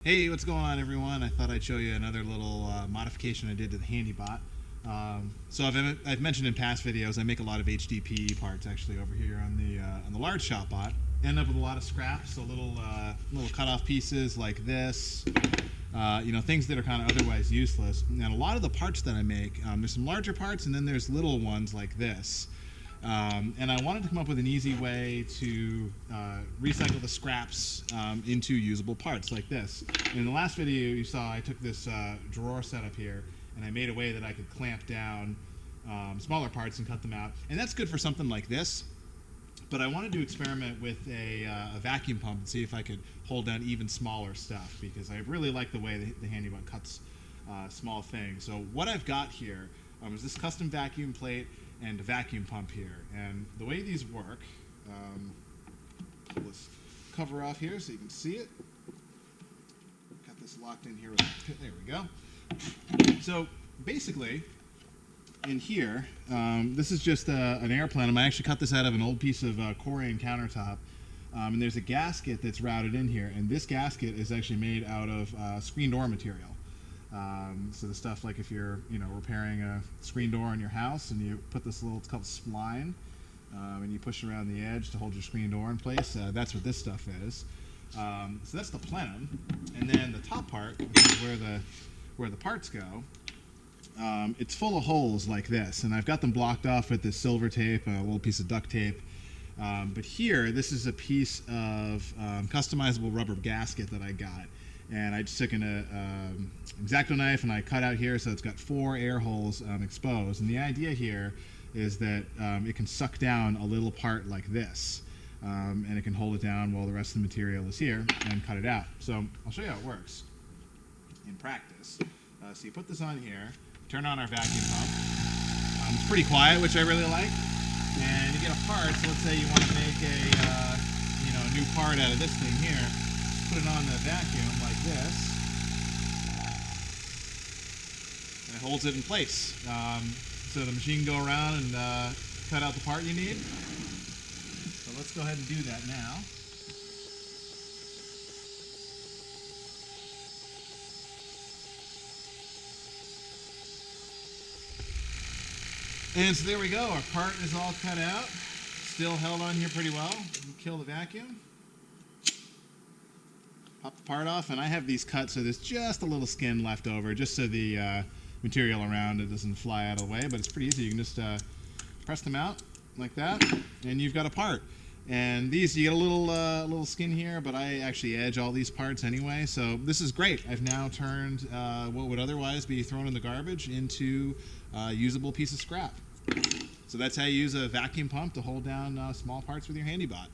Hey, what's going on, everyone? I thought I'd show you another little modification I did to the Handibot. So I've mentioned in past videos I make a lot of HDPE parts actually over here on the large shop bot. End up with a lot of scraps, so little cut-off pieces like this. Things that are kind of otherwise useless. And a lot of the parts that I make, there's some larger parts and then there's little ones like this. And I wanted to come up with an easy way to recycle the scraps into usable parts like this. In the last video you saw I took this drawer setup here and I made a way that I could clamp down smaller parts and cut them out. And that's good for something like this. But I wanted to experiment with a vacuum pump and see if I could hold down even smaller stuff, because I really like the way the Handibot cuts small things. So what I've got here is this custom vacuum plate and a vacuum pump here. And the way these work, pull this cover off here so you can see it. Got this locked in here with, there we go. So basically, in here, this is just an air plenum. I actually cut this out of an old piece of Korean countertop. And there's a gasket that's routed in here, and this gasket is actually made out of screen door material. So the stuff like if you're repairing a screen door in your house and you put this little, it's called a spline, and you push it around the edge to hold your screen door in place, that's what this stuff is. So that's the plenum, and then the top part, which is where the parts go, it's full of holes like this, and I've got them blocked off with this silver tape, a little piece of duct tape. But here, this is a piece of customizable rubber gasket that I got. And I just took an X-Acto knife and I cut out here so it's got 4 air holes exposed. And the idea here is that it can suck down a little part like this. And it can hold it down while the rest of the material is here and cut it out. So I'll show you how it works in practice. So you put this on here, turn on our vacuum pump. It's pretty quiet, which I really like. And you get a part, so let's say you want to make a new part out of this thing here. Put it on the vacuum like this, and it holds it in place. So the machine can go around and cut out the part you need. So let's go ahead and do that now. And so there we go, our part is all cut out, still held on here pretty well. Kill the vacuum. Pop the part off, and I have these cut so there's just a little skin left over, just so the material around it doesn't fly out of the way, but it's pretty easy. You can just press them out like that, and you've got a part. And these, you get a little skin here, but I actually edge all these parts anyway, so this is great. I've now turned what would otherwise be thrown in the garbage into a usable piece of scrap. So that's how you use a vacuum pump to hold down small parts with your Handibot.